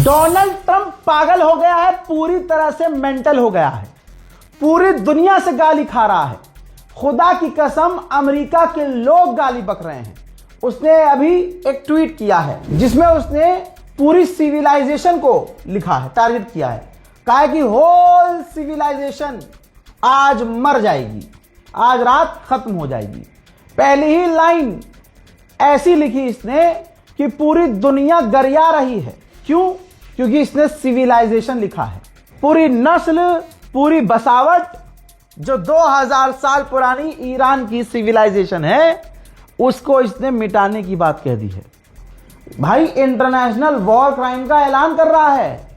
Donald Trump पागल हो गया है, पूरी तरह से मेंटल हो गया है, पूरी दुनिया से गाली खा रहा है। खुदा की कसम अमेरिका के लोग गाली बक रहे हैं। उसने अभी एक ट्वीट किया है जिसमें उसने पूरी सिविलाइजेशन को लिखा है, टारगेट किया है, कहा है कि होल सिविलाइजेशन आज मर जाएगी, आज रात खत्म हो जाएगी। पहली ही लाइन ऐसी लिखी इसने कि पूरी दुनिया गरिया रही है। क्यों? क्योंकि इसने सिविलाइजेशन लिखा है। पूरी नस्ल, पूरी बसावट जो 2000 साल पुरानी ईरान की सिविलाइजेशन है उसको इसने मिटाने की बात कह दी है। भाई इंटरनेशनल वॉर क्राइम का ऐलान कर रहा है।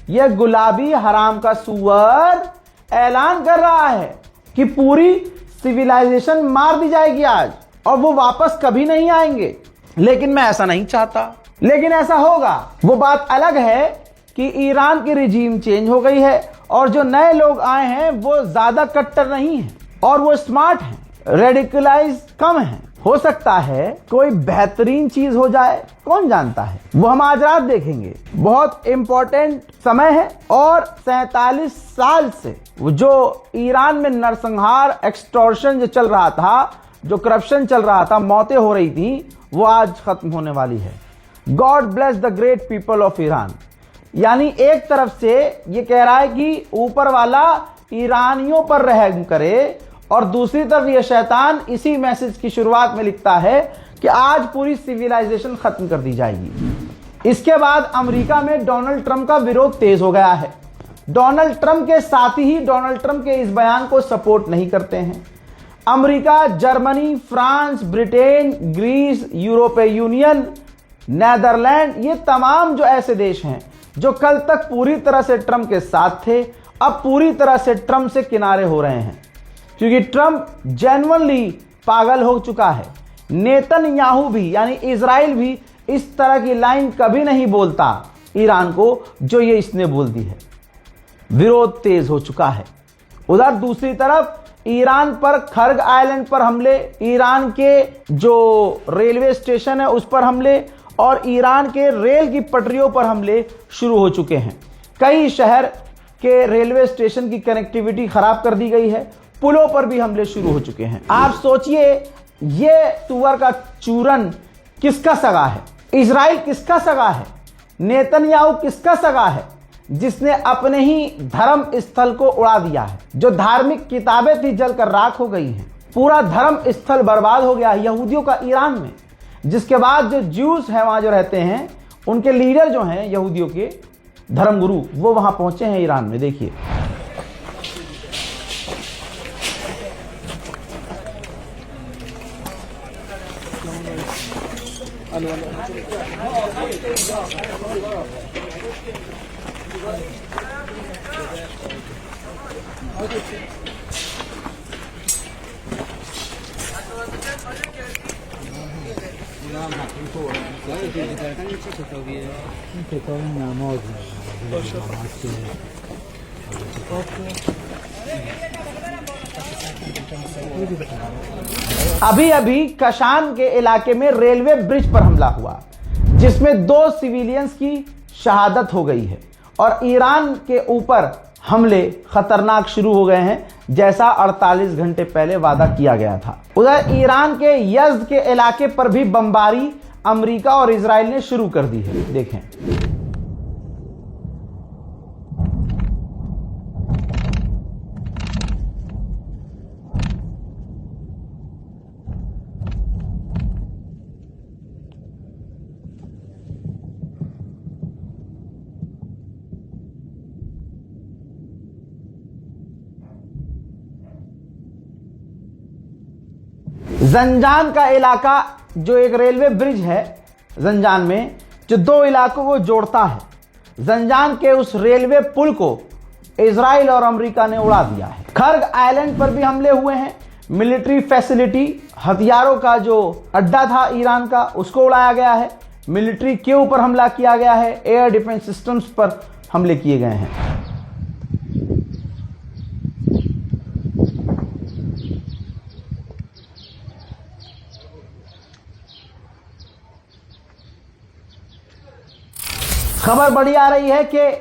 यह गुलाबी हराम का सुअर ऐलान कर रहा है कि पूरी सिविलाइजेशन मार दी जाएगी आज और वो वापस कभी नहीं आएंगे। लेकिन मैं ऐसा नहीं चाहता, लेकिन ऐसा होगा। वो बात अलग है कि ईरान की रिजीम चेंज हो गई है और जो नए लोग आए हैं वो ज्यादा कट्टर नहीं हैं और वो स्मार्ट हैं, रेडिकलाइज कम हैं। हो सकता है कोई बेहतरीन चीज हो जाए, कौन जानता है, वो हम आज रात देखेंगे। बहुत इंपॉर्टेंट समय है और 47 साल से वो जो ईरान में नरसंहार, एक्सटॉर्शन जो चल रहा था, जो करप्शन चल रहा था, मौतें हो रही थी, वो आज खत्म होने वाली है। God bless the great people of Iran. यानी एक तरफ से ये कह रहा है कि ऊपर वाला ईरानियों पर रहम करे और दूसरी तरफ ये शैतान इसी मैसेज की शुरुआत में लिखता है कि आज पूरी सिविलाइजेशन खत्म कर दी जाएगी। इसके बाद अमेरिका में डोनाल्ड ट्रंप का विरोध तेज हो गया है। डोनाल्ड ट्रंप के साथी ही डोनाल्ड ट्रंप के इस बयान को सपोर्ट नहीं करते हैं। America, Germany, France, Britain, Greece, यूरोपीय यूनियन, नेदरलैंड, ये तमाम जो ऐसे देश हैं जो कल तक पूरी तरह से ट्रंप के साथ थे, अब पूरी तरह से ट्रंप से किनारे हो रहे हैं क्योंकि ट्रंप जेन्युइनली पागल हो चुका है। नेतन्याहू भी यानी इजराइल भी इस तरह की लाइन कभी नहीं बोलता ईरान को जो ये इसने बोल दी है। विरोध तेज हो चुका है। उधर दूसरी तरफ ईरान पर खर्ग आइलैंड पर हमले, ईरान के जो रेलवे स्टेशन है उस पर हमले और ईरान के रेल की पटरियों पर हमले शुरू हो चुके हैं। कई शहर के रेलवे स्टेशन की कनेक्टिविटी खराब कर दी गई है, पुलों पर भी हमले शुरू हो चुके हैं। आप सोचिए ये तुअर का चूरन किसका सगा है? इजराइल किसका सगा है? नेतन्याहू किसका सगा है जिसने अपने ही धर्म स्थल को उड़ा दिया है? जो धार्मिक किताबें थी जलकर राख हो गई हैं। पूरा धर्म स्थल बर्बाद हो गया यहूदियों का ईरान में, जिसके बाद जो ज्यूस हैं वहां जो रहते हैं, उनके लीडर जो हैं यहूदियों के धर्मगुरु, वो वहां पहुंचे हैं ईरान में। देखिए अभी अभी कशान के इलाके में रेलवे ब्रिज पर हमला हुआ जिसमें 2 सिविलियंस की शहादत हो गई है और ईरान के ऊपर हमले खतरनाक शुरू हो गए हैं जैसा 48 घंटे पहले वादा किया गया था। उधर ईरान के यज़्द के इलाके पर भी बमबारी अमेरिका और इजराइल ने शुरू कर दी है। देखें जंजान का इलाका, जो एक रेलवे ब्रिज है जंजान में जो 2 इलाकों को जोड़ता है, जंजान के उस रेलवे पुल को इजराइल और अमेरिका ने उड़ा दिया है। खर्ग आइलैंड पर भी हमले हुए हैं। मिलिट्री फैसिलिटी, हथियारों का जो अड्डा था ईरान का, उसको उड़ाया गया है। मिलिट्री के ऊपर हमला किया गया है। एयर डिफेंस सिस्टम्स पर हमले किए गए हैं। खबर बड़ी आ रही है कि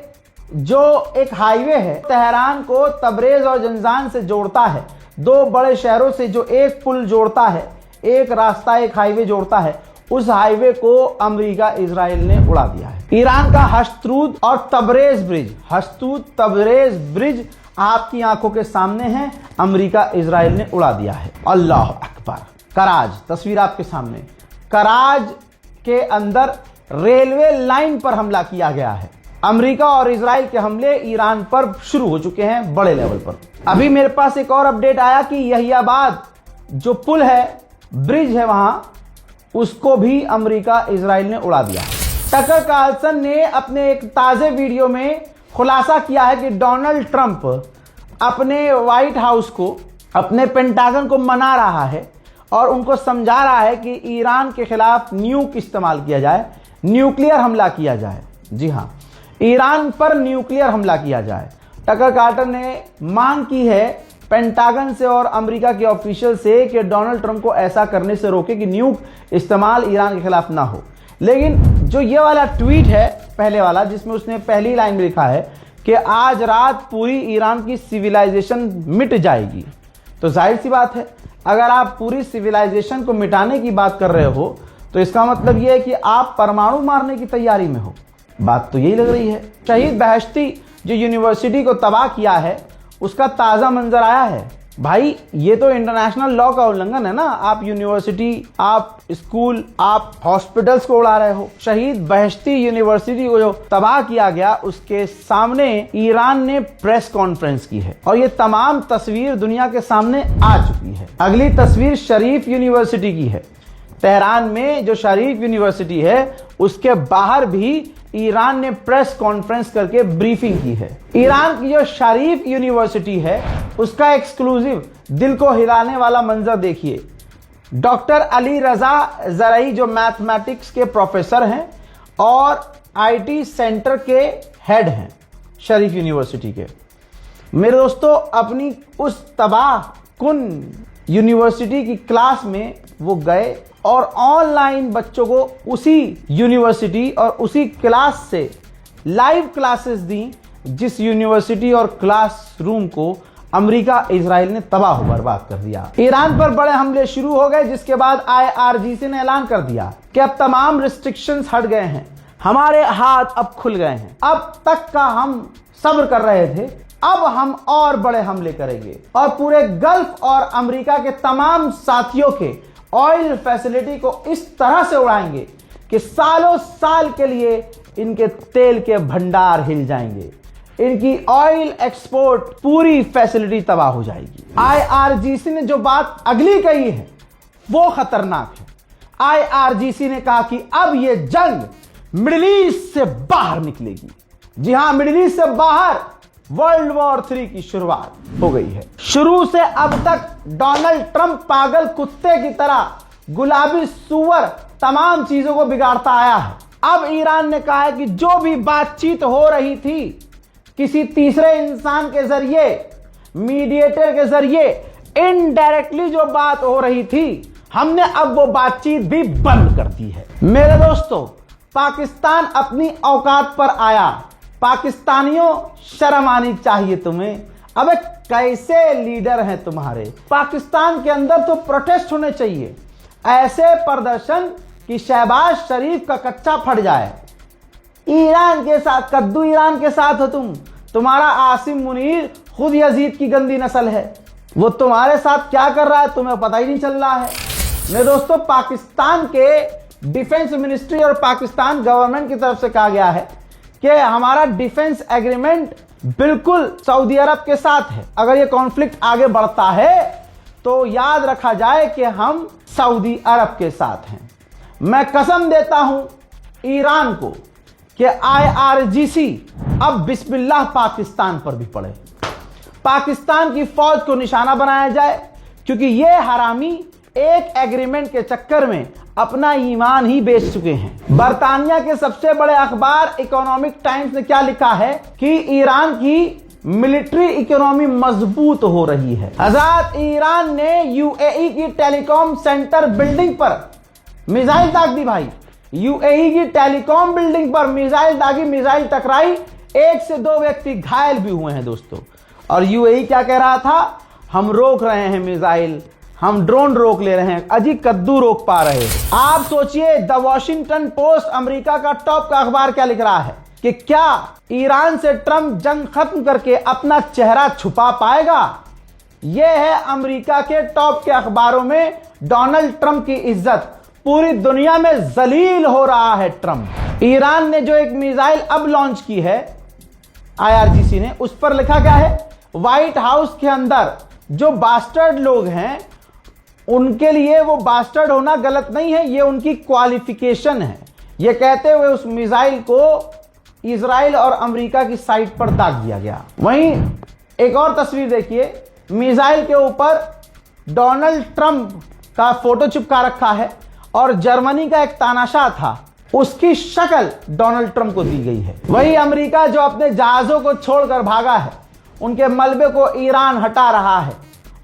जो एक हाईवे है तेहरान को तबरेज और जंजान से जोड़ता है, दो बड़े शहरों से जो एक पुल जोड़ता है, एक रास्ता एक हाईवे जोड़ता है, उस हाईवे को अमेरिका इजराइल ने उड़ा दिया है। ईरान का हस्तूत और तबरेज ब्रिज आपकी आंखों के सामने है, अमेरिका इजराइल ने उड़ा दिया है। अल्लाह अकबर। कराज, तस्वीर आपके सामने, कराज के अंदर रेलवे लाइन पर हमला किया गया है। अमेरिका और इजराइल के हमले ईरान पर शुरू हो चुके हैं बड़े लेवल पर। अभी मेरे पास एक और अपडेट आया कि यहियाबाद जो पुल है, ब्रिज है वहां, उसको भी अमेरिका इजराइल ने उड़ा दिया। टकर कार्लसन ने अपने एक ताजे वीडियो में खुलासा किया है कि डोनाल्ड ट्रंप अपने व्हाइट हाउस को, अपने पेंटागन को मना रहा है और उनको समझा रहा है कि ईरान के खिलाफ न्यूक इस्तेमाल किया जाए, न्यूक्लियर हमला किया जाए। जी हां, ईरान पर न्यूक्लियर हमला किया जाए। टकर कार्लसन ने मांग की है पेंटागन से और अमेरिका के ऑफिशियल से कि डोनाल्ड ट्रंप को ऐसा करने से रोके कि न्यूक इस्तेमाल ईरान के खिलाफ ना हो। लेकिन जो ये वाला ट्वीट है पहले वाला, जिसमें उसने पहली लाइन में लिखा है कि आज रात पूरी ईरान की सिविलाइजेशन मिट जाएगी, तो जाहिर सी बात है अगर आप पूरी सिविलाइजेशन को मिटाने की बात कर रहे हो तो इसका मतलब यह है कि आप परमाणु मारने की तैयारी में हो। बात तो यही लग रही है। शहीद बहश्ती जो यूनिवर्सिटी को तबाह किया है, उसका ताजा मंजर आया है। भाई ये तो इंटरनेशनल लॉ का उल्लंघन है ना। आप यूनिवर्सिटी, आप स्कूल, आप हॉस्पिटल्स को उड़ा रहे हो। शहीद बहश्ती यूनिवर्सिटी को जो तबाह किया गया, उसके सामने ईरान ने प्रेस कॉन्फ्रेंस की है और ये तमाम तस्वीर दुनिया के सामने आ चुकी है। अगली तस्वीर शरीफ यूनिवर्सिटी की है। तेहरान में जो शरीफ यूनिवर्सिटी है, उसके बाहर भी ईरान ने प्रेस कॉन्फ्रेंस करके ब्रीफिंग की है। ईरान की जो शरीफ यूनिवर्सिटी है, उसका एक्सक्लूसिव दिल को हिलाने वाला मंजर देखिए। डॉक्टर अली रजा जरई जो मैथमेटिक्स के प्रोफेसर हैं और आईटी सेंटर के हेड हैं शरीफ यूनिवर्सिटी के। मेरे दोस्तों, अपनी उस तबाह कुन यूनिवर्सिटी की क्लास में वो गए और ऑनलाइन बच्चों को उसी यूनिवर्सिटी और उसी क्लास से लाइव क्लासेस दी, जिस यूनिवर्सिटी और क्लासरूम को अमेरिका इजराइल ने तबाह बर्बाद कर दिया। ईरान पर बड़े हमले शुरू हो गए, जिसके बाद IRGC ने ऐलान कर दिया कि अब तमाम रिस्ट्रिक्शंस हट गए हैं, हमारे हाथ अब खुल गए हैं। अब तक का हम सब्र कर रहे थे, अब हम और बड़े हमले करेंगे और पूरे गल्फ और अमेरिका के तमाम साथियों के ऑयल फैसिलिटी को इस तरह से उड़ाएंगे कि सालों साल के लिए इनके तेल के भंडार हिल जाएंगे, इनकी ऑयल एक्सपोर्ट पूरी फैसिलिटी तबाह हो जाएगी। IRGC ने जो बात अगली कही है वो खतरनाक है। IRGC ने कहा कि अब ये जंग मिडिल ईस्ट से बाहर निकलेगी। जी हां, मिडिल ईस्ट से बाहर वर्ल्ड वॉर 3 की शुरुआत हो गई है। शुरू से अब तक डोनाल्ड ट्रंप पागल कुत्ते की तरह, गुलाबी सुअर तमाम चीजों को बिगाड़ता आया है। अब ईरान ने कहा है कि जो भी बातचीत हो रही थी किसी तीसरे इंसान के जरिए, मीडिएटर के जरिए, इनडायरेक्टली जो बात हो रही थी, हमने अब वो बातचीत भी बंद कर दी है। मेरे दोस्तों, पाकिस्तान अपनी औकात पर आया। पाकिस्तानियों, शर्म आनी चाहिए तुम्हें। अबे कैसे लीडर हैं तुम्हारे? पाकिस्तान के अंदर तो प्रोटेस्ट होने चाहिए, ऐसे प्रदर्शन कि शहबाज शरीफ का कच्चा फट जाए। ईरान के साथ कद्दू, ईरान के साथ हो तुम। तुम्हारा आसिम मुनीर खुद यजीद की गंदी नस्ल है, वो तुम्हारे साथ क्या कर रहा है तुम्हें पता ही नहीं चल रहा है। मेरे दोस्तों, पाकिस्तान के डिफेंस मिनिस्ट्री और पाकिस्तान गवर्नमेंट की तरफ से कहा गया है कि हमारा डिफेंस एग्रीमेंट बिल्कुल सऊदी अरब के साथ है। अगर ये कॉन्फ्लिक्ट आगे बढ़ता है तो याद रखा जाए कि हम सऊदी अरब के साथ हैं। मैं कसम देता हूं ईरान को कि IRGC अब बिस्मिल्लाह पाकिस्तान पर भी पड़े, पाकिस्तान की फौज को निशाना बनाया जाए, क्योंकि ये हरामी एक एग्रीमेंट के चक्कर में अपना ईमान ही बेच चुके हैं। बरतानिया के सबसे बड़े अखबार इकोनॉमिक टाइम्स ने क्या लिखा है कि ईरान की मिलिट्री इकोनॉमी मजबूत हो रही है। हज़ात ईरान ने UAE की टेलीकॉम सेंटर बिल्डिंग पर मिसाइल दाग दी भाई। यूएई की टेलीकॉम बिल्डिंग पर मिसाइल दागी, मिसाइल टकराई, 1 से 2 व्यक्ति घायल भी हुए हैं दोस्तों। और यूएई क्या कह रहा था, हम रोक रहे हैं मिसाइल, हम ड्रोन रोक ले रहे हैं, अजी कद्दू रोक पा रहे हैं। आप सोचिए, द वॉशिंगटन पोस्ट अमेरिका का टॉप का अखबार क्या लिख रहा है कि क्या ईरान से ट्रंप जंग खत्म करके अपना चेहरा छुपा पाएगा। यह है अमेरिका के टॉप के अखबारों में डोनाल्ड ट्रंप की इज्जत, पूरी दुनिया में जलील हो रहा है ट्रंप। ईरान ने जो एक मिसाइल अब लॉन्च की है आईआरजीसी ने, उस पर लिखा क्या है, व्हाइट हाउस के अंदर जो बास्टर्ड लोग हैं उनके लिए वो बास्टर्ड होना गलत नहीं है, ये उनकी क्वालिफिकेशन है। ये कहते हुए उस मिसाइल को इजराइल और अमेरिका की साइट पर दाग दिया गया। वहीं एक और तस्वीर देखिए, मिसाइल के ऊपर डोनाल्ड ट्रंप का फोटो चिपका रखा है और जर्मनी का एक तानाशाह था, उसकी शक्ल डोनाल्ड ट्रंप को दी गई है। वहीं अमेरिका जो अपने जहाजों को छोड़कर भागा है, उनके मलबे को ईरान हटा रहा है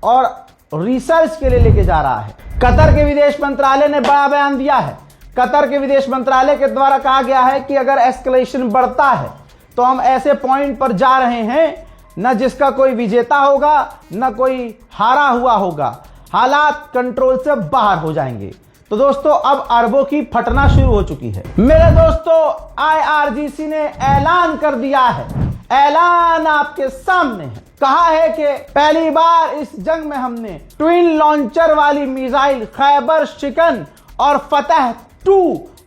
और रिसर्च के लिए लेके जा रहा है। कतर के विदेश मंत्रालय ने बड़ा बयान दिया है। कतर के विदेश मंत्रालय के द्वारा कहा गया है कि अगर एस्केलेशन बढ़ता है तो हम ऐसे पॉइंट पर जा रहे हैं न जिसका कोई विजेता होगा न कोई हारा हुआ होगा, हालात कंट्रोल से बाहर हो जाएंगे। तो दोस्तों अब अरबों की फटना शुरू हो चुकी है। मेरे दोस्तों आईआरजीसी ने ऐलान कर दिया है, ऐलान आपके सामने है, कहा है कि पहली बार इस जंग में हमने ट्विन लॉन्चर वाली मिसाइल खैबर शिकन और फतह 2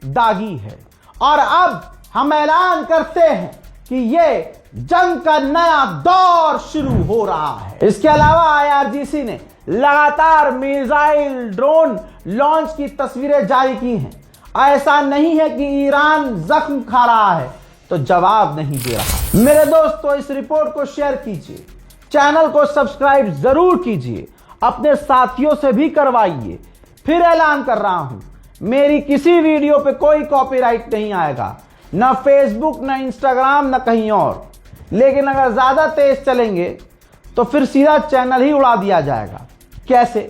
दागी है और अब हम ऐलान करते हैं कि ये जंग का नया दौर शुरू हो रहा है। इसके अलावा आईआरजीसी ने लगातार मिसाइल ड्रोन लॉन्च की तस्वीरें जारी की हैं। ऐसा नहीं है कि ईरान जख्म खा रहा है तो जवाब नहीं दे रहा। मेरे दोस्तों इस रिपोर्ट को शेयर कीजिए, चैनल को सब्सक्राइब जरूर कीजिए, अपने साथियों से भी करवाइए। फिर ऐलान कर रहा हूं, मेरी किसी वीडियो पे कोई कॉपीराइट नहीं आएगा, ना फेसबुक, ना इंस्टाग्राम, ना कहीं और। लेकिन अगर ज्यादा तेज चलेंगे तो फिर सीधा चैनल ही उड़ा दिया जाएगा। कैसे,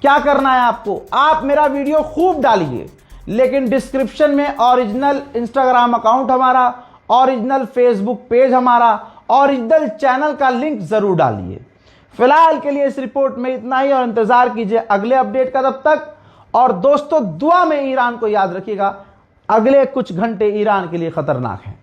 क्या करना है आपको, आप मेरा वीडियो खूब डालिए, लेकिन डिस्क्रिप्शन में ओरिजिनल इंस्टाग्राम अकाउंट हमारा, ओरिजिनल फेसबुक पेज हमारा, ओरिजिनल चैनल का लिंक जरूर डालिए। फिलहाल के लिए इस रिपोर्ट में इतना ही और इंतजार कीजिए अगले अपडेट का। तब तक और दोस्तों दुआ में ईरान को याद रखिएगा, अगले कुछ घंटे ईरान के लिए खतरनाक हैं।